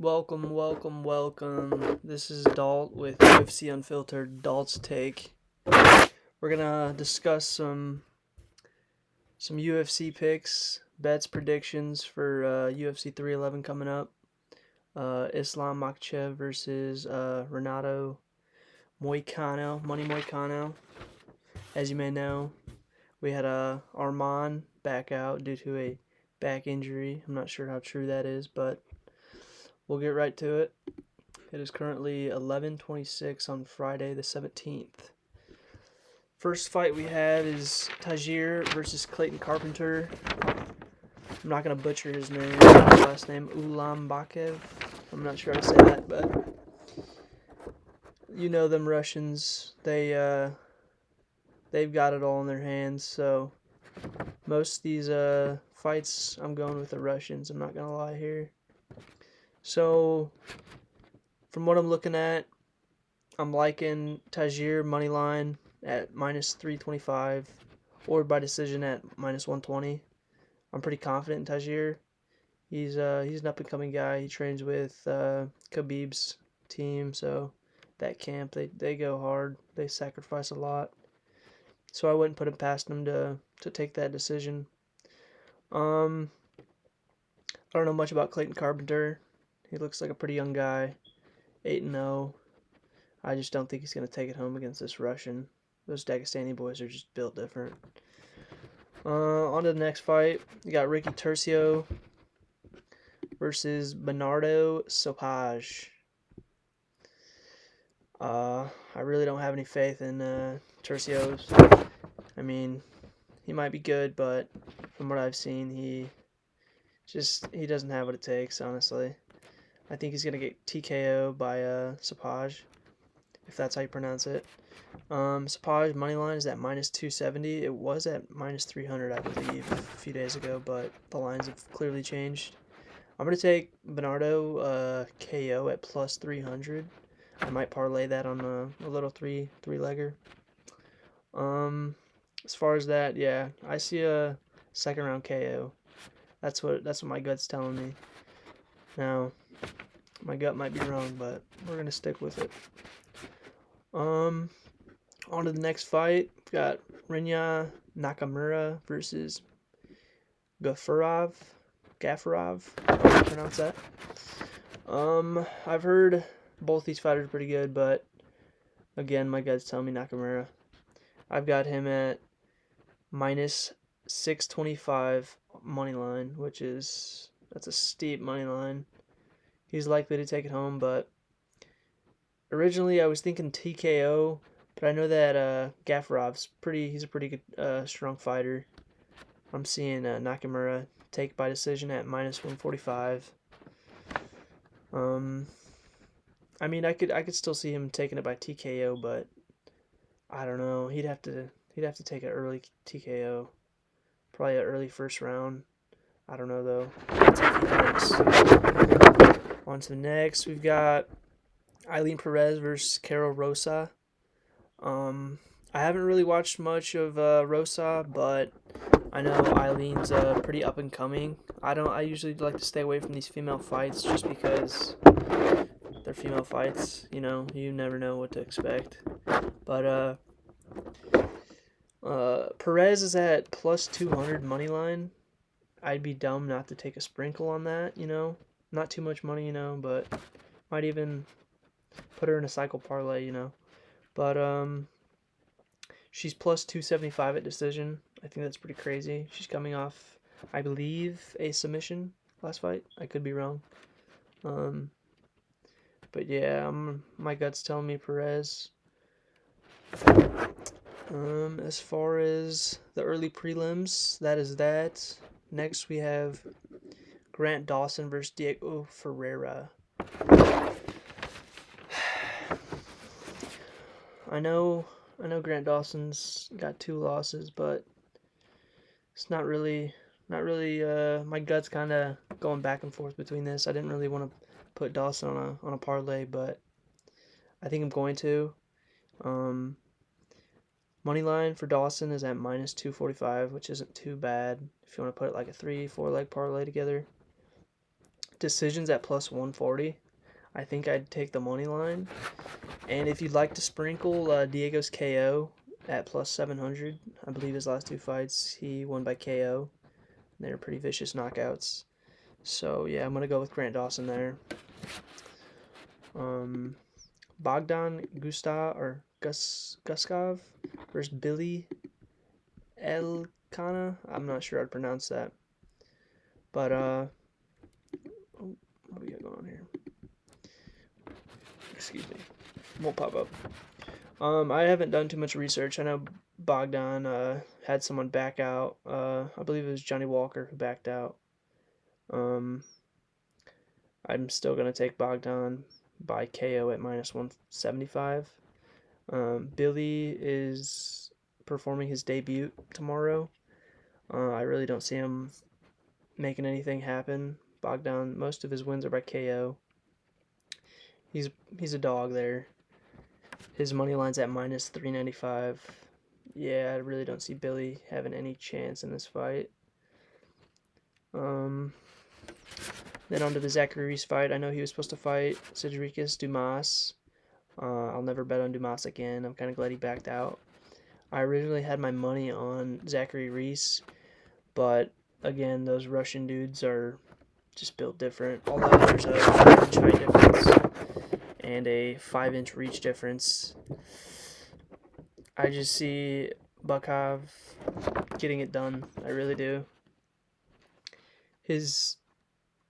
Welcome. This is Dalt with UFC Unfiltered, Dalt's Take. We're gonna discuss some UFC picks, bets, predictions for UFC 311 coming up. Islam Makhachev versus Renato Moicano, Money Moicano. As you may know, we had Arman back out due to a back injury. I'm not sure how true that is, but we'll get right to it. It is currently 11:26 on Friday the 17th. First fight we have is Tajir versus Clayton Carpenter. I'm not going to butcher his name, his last name, Ulambakev. I'm not sure how to say that, but you know them Russians. They've got it all in their hands, so most of these fights I'm going with the Russians. I'm not going to lie here. So from what I'm looking at, I'm liking Tajir money line at minus 325 or by decision at minus 120. I'm pretty confident in Tajir. He's an up and coming guy. He trains with Khabib's team, so that camp they go hard. They sacrifice a lot. So I wouldn't put it past him to take that decision. I don't know much about Clayton Carpenter. He looks like a pretty young guy, 8-0. I just don't think he's going to take it home against this Russian. Those Dagestani boys are just built different. On to the next fight. You got Ricky Turcio versus Bernardo Sopage. I really don't have any faith in Turcio's. I mean, he might be good, but from what I've seen, he doesn't have what it takes, honestly. I think he's going to get TKO by Sopage, if that's how you pronounce it. Sopage money line is at minus 270. It was at minus 300, I believe, a few days ago, but the lines have clearly changed. I'm going to take Bernardo KO at plus 300. I might parlay that on a little three-legger. As far as that, yeah, I see a second round KO. That's what my gut's telling me. Now, my gut might be wrong, but we're gonna stick with it. On to the next fight. We've got Rinya Nakamura versus Gafarov. How do you pronounce that? I've heard both these fighters are pretty good, but again, my gut's telling me Nakamura. I've got him at minus 625 money line, that's a steep money line. He's likely to take it home, but originally I was thinking TKO, but I know that Gafarov's he's a pretty good, strong fighter. I'm seeing Nakamura take by decision at minus 145. I mean, I could still see him taking it by TKO, but I don't know. He'd have to take an early TKO, probably an early first round. I don't know though. That's if he does. On to the next, we've got Eileen Perez versus Carol Rosa. I haven't really watched much of Rosa, but I know Eileen's pretty up and coming. I usually like to stay away from these female fights just because they're female fights. You know, you never know what to expect. But Perez is at plus 200 money line. I'd be dumb not to take a sprinkle on that, you know. Not too much money, you know, but might even put her in a cycle parlay, you know. But she's plus 275 at decision. I think that's pretty crazy. She's coming off, I believe, a submission last fight. I could be wrong. But yeah, my gut's telling me Perez. As far as the early prelims, that is that. Next we have Grant Dawson versus Diego Ferreira. I know Grant Dawson's got 2 losses, but it's not really my gut's kind of going back and forth between this. I didn't really want to put Dawson on a parlay, but I think I'm going to. Money line for Dawson is at minus 245, which isn't too bad if you want to put it like a 3-4 leg parlay together. Decisions at plus 140. I think I'd take the money line. And if you'd like to sprinkle Diego's KO at plus 700, I believe his last 2 fights he won by KO. They're pretty vicious knockouts. So yeah, I'm gonna go with Grant Dawson there. Bogdan Guskov versus Billy Elkana. I'm not sure I'd pronounce that. But what do we got going on here? Excuse me. Won't pop up. I haven't done too much research. I know Bogdan had someone back out. I believe it was Johnny Walker who backed out. I'm still gonna take Bogdan by KO at minus 175. Billy is performing his debut tomorrow. I really don't see him making anything happen. Bogdan, most of his wins are by KO. He's a dog there. His money line's at minus 395. Yeah, I really don't see Billy having any chance in this fight. Then on to the Zachary Reese fight. I know he was supposed to fight Cedricus Dumas. I'll never bet on Dumas again. I'm kind of glad he backed out. I originally had my money on Zachary Reese, but again, those Russian dudes are just built different. Although there's a 5-inch height difference and a 5-inch reach difference, I just see Makhachev getting it done. I really do. His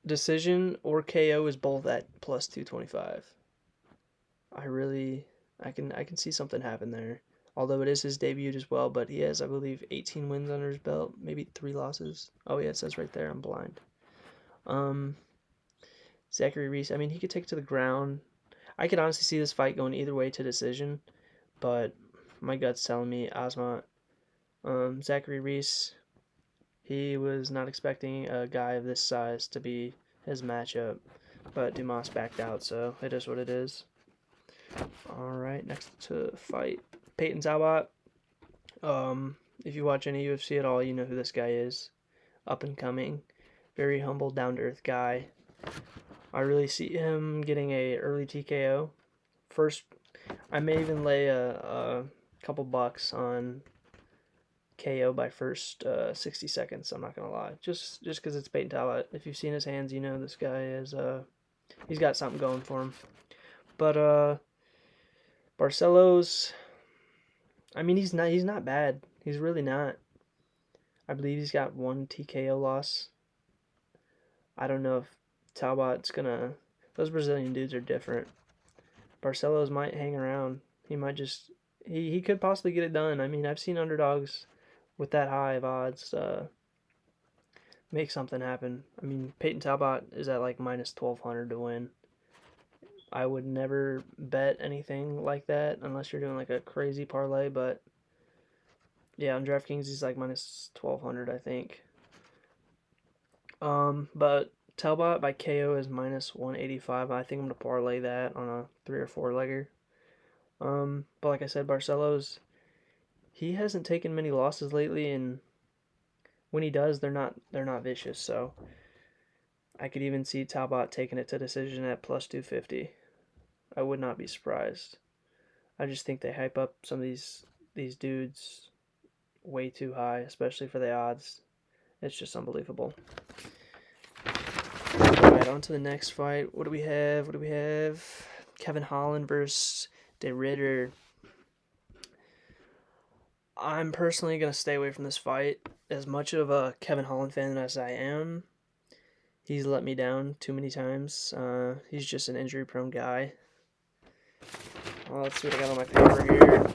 decision or KO is both at plus 225. I can see something happen there. Although it is his debut as well, but he has, I believe, 18 wins under his belt, maybe 3 losses. Oh yeah, it says right there. I'm blind. Zachary Reese, I mean, he could take it to the ground. I could honestly see this fight going either way to decision, but my gut's telling me Asmat. Zachary Reese, he was not expecting a guy of this size to be his matchup, but Dumas backed out, so it is what it is. Alright, next to fight, Peyton Talbot. If you watch any UFC at all, you know who this guy is. Up and coming, very humble, down-to-earth guy. I really see him getting a early TKO. First, I may even lay a couple bucks on KO by first 60 seconds. I'm not gonna lie, just because it's Peyton Talbot. If you've seen his hands, you know this guy is he's got something going for him. But Barcelos, I mean, he's not bad. He's really not. I believe he's got 1 TKO loss. I don't know if Talbot's gonna. Those Brazilian dudes are different. Barcelos might hang around. He might just. He could possibly get it done. I mean, I've seen underdogs with that high of odds make something happen. I mean, Peyton Talbot is at like minus 1,200 to win. I would never bet anything like that unless you're doing like a crazy parlay, but yeah, on DraftKings he's like minus 1,200, I think. But Talbot by KO is minus 185. I think I'm gonna parlay that on a 3 or 4 legger. But like I said, Barcelos, he hasn't taken many losses lately, and when he does, they're not vicious. So I could even see Talbot taking it to decision at plus 250. I would not be surprised. I just think they hype up some of these dudes way too high, especially for the odds. It's just unbelievable. Alright, on to the next fight. What do we have? Kevin Holland versus De Ridder. I'm personally going to stay away from this fight. As much of a Kevin Holland fan as I am, he's let me down too many times. He's just an injury-prone guy. Well, let's see what I got on my paper here.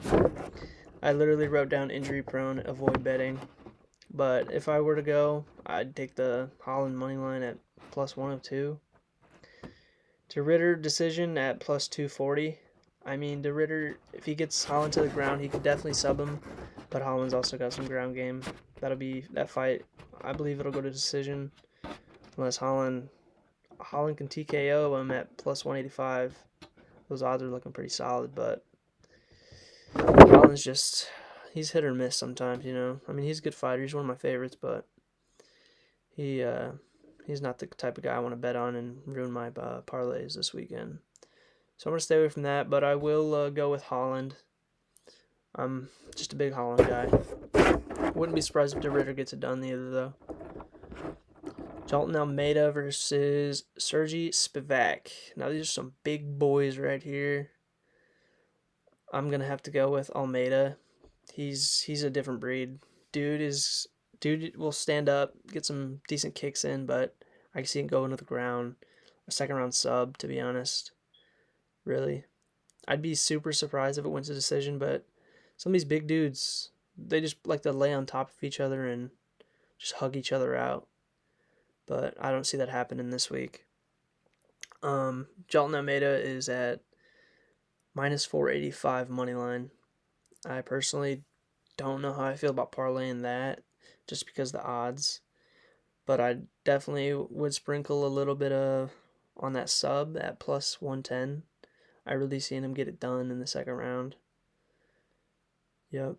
I literally wrote down injury-prone, avoid betting. But if I were to go, I'd take the Holland money line at plus 102. De Ridder decision at plus 240. I mean, De Ridder, if he gets Holland to the ground, he could definitely sub him. But Holland's also got some ground game. That'll be that fight. I believe it'll go to decision. Unless Holland can TKO him at plus 185. Those odds are looking pretty solid, but Holland's just, he's hit or miss sometimes, you know. I mean, he's a good fighter. He's one of my favorites, but he He's not the type of guy I want to bet on and ruin my parlays this weekend. So I'm going to stay away from that, but I will go with Holland. I'm just a big Holland guy. Wouldn't be surprised if De Ritter gets it done either, though. Jalton Almeida versus Sergey Spivak. Now, these are some big boys right here. I'm going to have to go with Almeida. He's a different breed. Dude will stand up, get some decent kicks in, but I can see him go into the ground. A second round sub, to be honest. Really. I'd be super surprised if it went to decision, but some of these big dudes, they just like to lay on top of each other and just hug each other out. But I don't see that happening this week. Jalton Almeida is at minus 485 money line. I personally don't know how I feel about parlaying that just because of the odds. But I definitely would sprinkle a little bit of on that sub at plus 110. I really seen him get it done in the second round. Yep.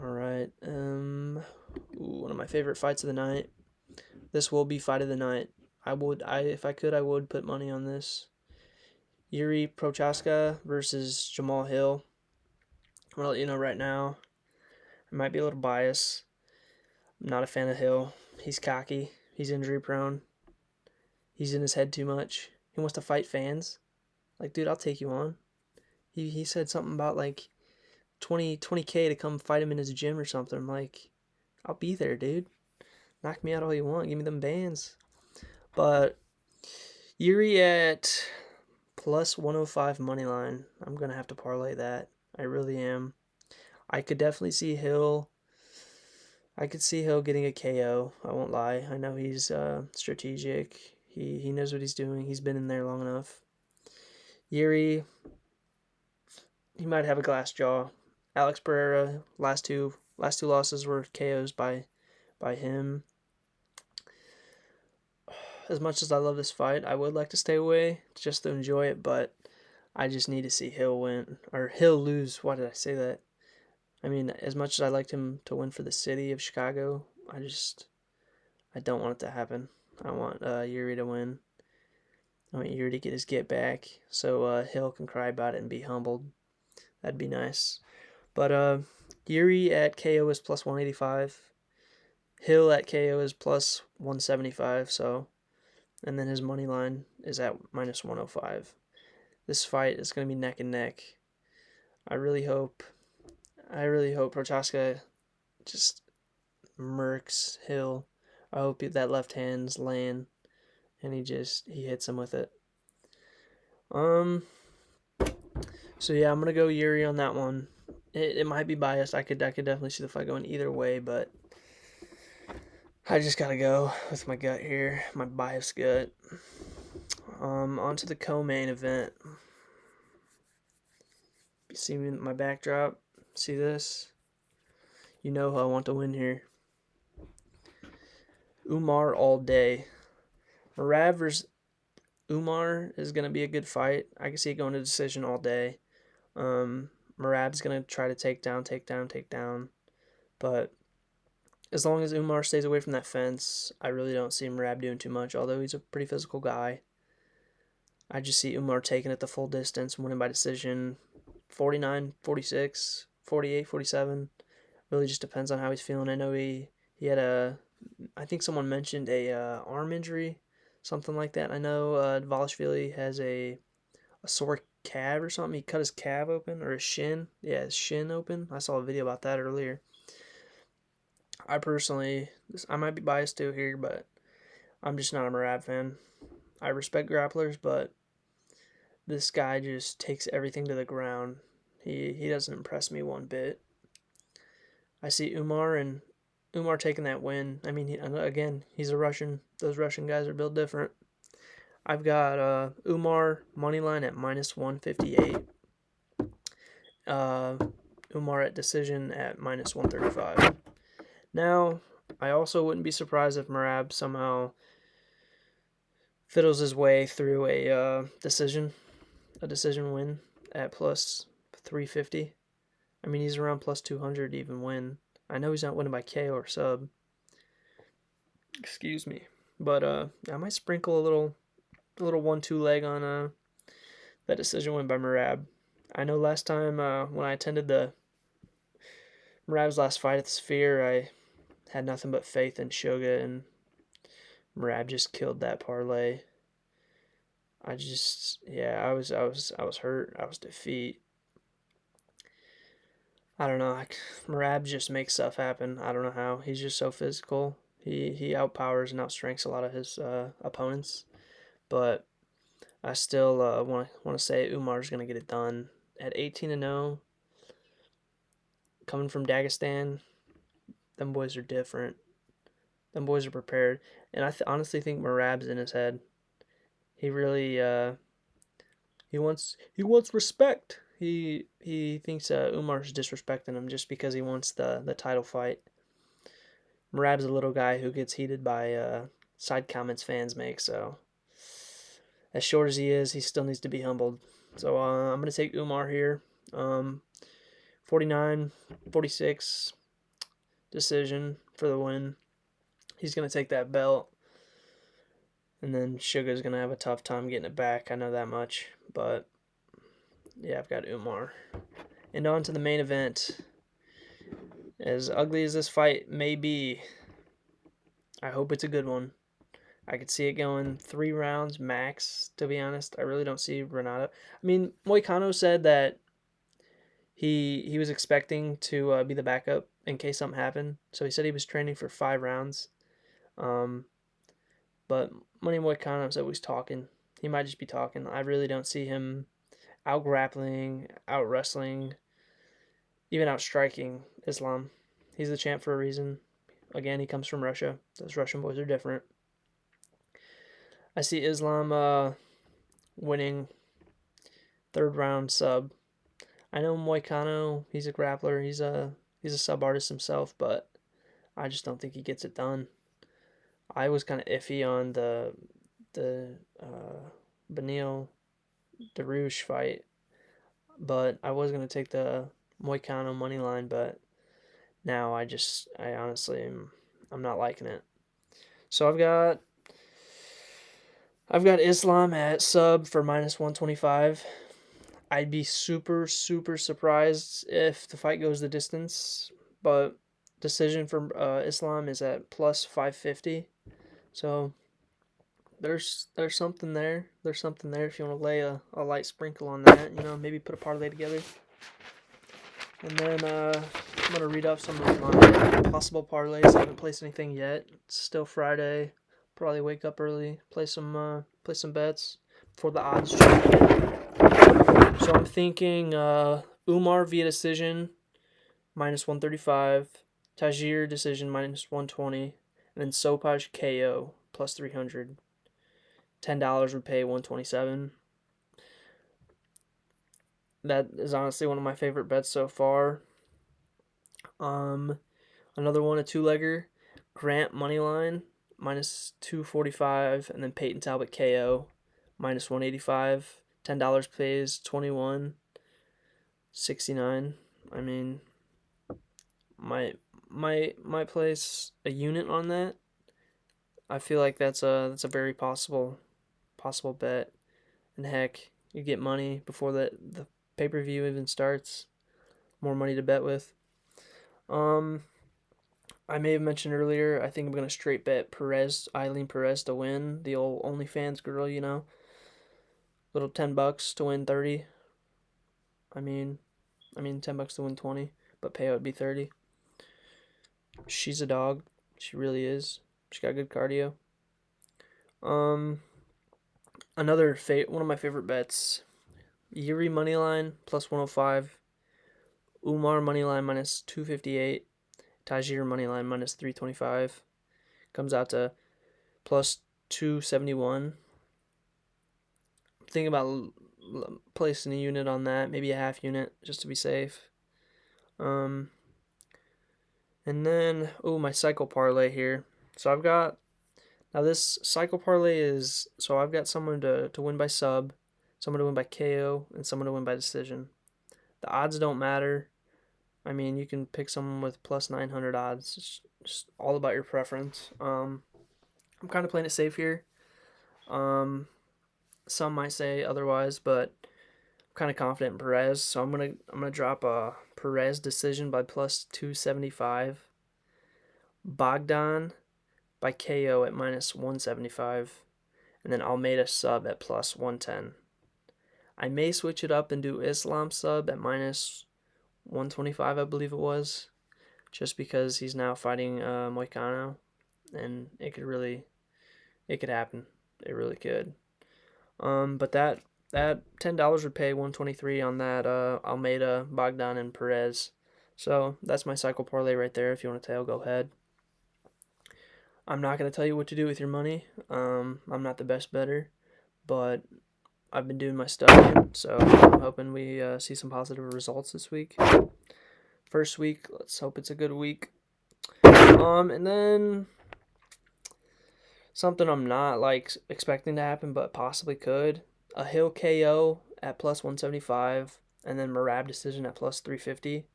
All right. One of my favorite fights of the night. This will be fight of the night. If I could, I would put money on this. Yuri Prochaska versus Jamal Hill. I'm gonna let you know right now. I might be a little biased. I'm not a fan of Hill. He's cocky. He's injury prone. He's in his head too much. He wants to fight fans. Like, dude, I'll take you on. He said something about like 20K to come fight him in his gym or something. I'm like, I'll be there, dude. Knock me out all you want. Give me them bands. But Yuri at plus 105 money line. I'm going to have to parlay that. I really am. I could definitely see Hill. I could see Hill getting a KO. I won't lie. I know he's strategic. He knows what he's doing. He's been in there long enough. Yuri, he might have a glass jaw. Alex Pereira, last two losses were KOs by him. As much as I love this fight, I would like to stay away just to enjoy it, but I just need to see Hill win. Or Hill lose. Why did I say that? I mean, as much as I liked him to win for the city of Chicago, I don't want it to happen. I want Yuri to win. I want Yuri to get his get back so Hill can cry about it and be humbled. That'd be nice. But Yuri at KO is plus 185. Hill at KO is plus 175, so... And then his money line is at minus 105. This fight is going to be neck and neck. I really hope Prochaska just murks Hill. I hope that left hand's laying and he hits him with it. So yeah, I'm going to go Yuri on that one. It might be biased. I could definitely see the fight going either way, but I just gotta go with my gut here, my biased gut. On to the co-main event. You see my backdrop? See this? You know who I want to win here. Umar all day. Merab versus Umar is gonna be a good fight. I can see it going to decision all day. Merab's gonna try to take down, but as long as Umar stays away from that fence, I really don't see Merab doing too much, although he's a pretty physical guy. I just see Umar taking it the full distance, winning by decision, 49, 46, 48, 47. Really just depends on how he's feeling. I know he had I think someone mentioned a arm injury, something like that. I know Valashvili has a sore calf or something. He cut his calf open, or his shin. Yeah, his shin open. I saw a video about that earlier. I might be biased too here, but I'm just not a Merab fan. I respect grapplers, but this guy just takes everything to the ground. He doesn't impress me one bit. I see Umar taking that win. I mean, again, he's a Russian. Those Russian guys are built different. I've got Umar moneyline at minus 158. Umar at decision at minus 135. Now, I also wouldn't be surprised if Merab somehow fiddles his way through a decision win at plus 350. I mean, he's around plus 200 to even win. I know he's not winning by KO or sub. Excuse me. But I might sprinkle a little 1-2 leg on that decision win by Merab. I know last time when I attended the Merab's last fight at the Sphere, I had nothing but faith in Suga, and Merab just killed that parlay. I was hurt. I was defeat. I don't know. Merab just makes stuff happen. I don't know how. He's just so physical. He outpowers and outstrengths a lot of his opponents. But I still want to say Umar's gonna get it done at 18-0. Coming from Dagestan, them boys are different. Them boys are prepared, and I honestly think Merab's in his head. He really he wants respect. He thinks Umar's disrespecting him just because he wants the title fight. Merab's a little guy who gets heated by side comments fans make. So as short as he is, he still needs to be humbled. So I'm gonna take Umar here. 49-46 decision for the win. He's gonna take that belt. And then Sugar's going to have a tough time getting it back. I know that much. But, yeah, I've got Umar. And on to the main event. As ugly as this fight may be, I hope it's a good one. I could see it going 3 rounds max, to be honest. I really don't see Renato. I mean, Moicano said that he was expecting to be the backup in case something happened. So he said he was training for 5 rounds. But Money Moicano said he's talking. He might just be talking. I really don't see him out grappling, out wrestling, even out striking Islam. He's the champ for a reason. Again, he comes from Russia. Those Russian boys are different. I see Islam winning 3rd round sub. I know Moicano, he's a grappler. He's a sub artist himself, but I just don't think he gets it done. I was kind of iffy on the Benil Darush fight, but I was gonna take the Moicano money line, but now I honestly I'm not liking it. So I've got Islam at sub for -125. I'd be super surprised if the fight goes the distance, but decision for Islam is at +550. So there's something there. There's something there if you want to lay a light sprinkle on that. Maybe put a parlay together. And then I'm going to read off some of my possible parlays. I haven't placed anything yet. It's still Friday. Probably wake up early, play some bets before the odds change. So I'm thinking Umar via decision, -135. Tajir decision, -120. And then Sopaj KO, +300. $10 would pay 127. That is honestly one of my favorite bets so far. Another one, a 2-legger, Grant moneyline, -245, and then Peyton Talbot KO, -185. $10 pays 21.69. I mean, might place a unit on that. I feel like that's a very possible bet. And heck, you get money before the pay-per-view even starts. More money to bet with. I may have mentioned earlier, I think I'm going to straight bet Eileen Perez to win. The old OnlyFans girl, Little $10 to win 30. I mean $10 to win 20, but payout would be 30. She's a dog. She really is. She got good cardio. Another one of my favorite bets, Yuri moneyline +105, Umar moneyline -258, Tajir moneyline -325, comes out to +271. Thinking about placing a unit on that, maybe a half unit just to be safe. And then my cycle parlay here. So I've got now this cycle parlay is I've got someone to win by sub, someone to win by KO, and someone to win by decision. The odds don't matter. I mean, you can pick someone with +900 odds. It's just all about your preference. I'm kind of playing it safe here. Some might say otherwise, but I'm kind of confident in Perez, so I'm gonna drop a Perez decision by plus 275. Bogdan by KO at minus 175, and then Almeida sub at plus 110. I may switch it up and do Islam sub at minus 125, I believe it was, just because he's now fighting Moicano, and it could happen. It really could. But that $10 would pay 123 on that Almeida, Bogdan, and Perez. So that's my cycle parlay right there. If you want to tail, go ahead. I'm not going to tell you what to do with your money. I'm not the best bettor, but I've been doing my studying, so I'm hoping we see some positive results this week. First week, let's hope it's a good week. And then something I'm not expecting to happen, but possibly could. A Hill KO at plus 175, and then Merab decision at plus 350.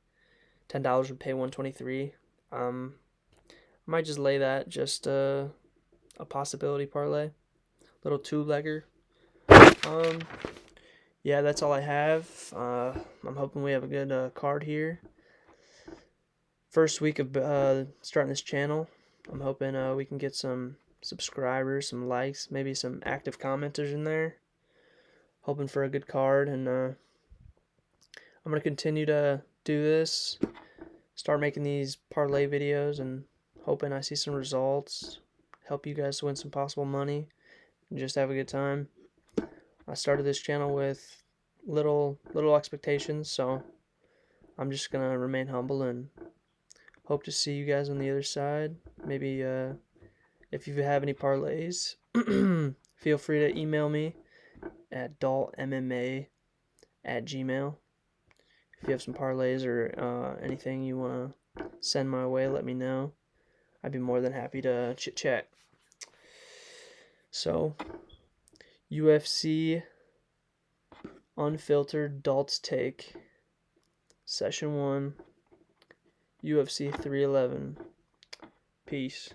$10 would pay 123. I might just lay that, just a possibility parlay, little two-legger. Yeah, that's all I have. I'm hoping we have a good card here. First week of starting this channel. I'm hoping we can get some subscribers, some likes, maybe some active commenters in there. Hoping for a good card, and I'm going to continue to do this, start making these parlay videos, and hoping I see some results, help you guys win some possible money, and just have a good time. I started this channel with little expectations, so I'm just going to remain humble and hope to see you guys on the other side. Maybe if you have any parlays, feel free to email me at daltmma@gmail.com. If you have some parlays or anything you want to send my way, let me know. I'd be more than happy to chit-chat. So, UFC Unfiltered Dalt's Take, Session 1, UFC 311. Peace.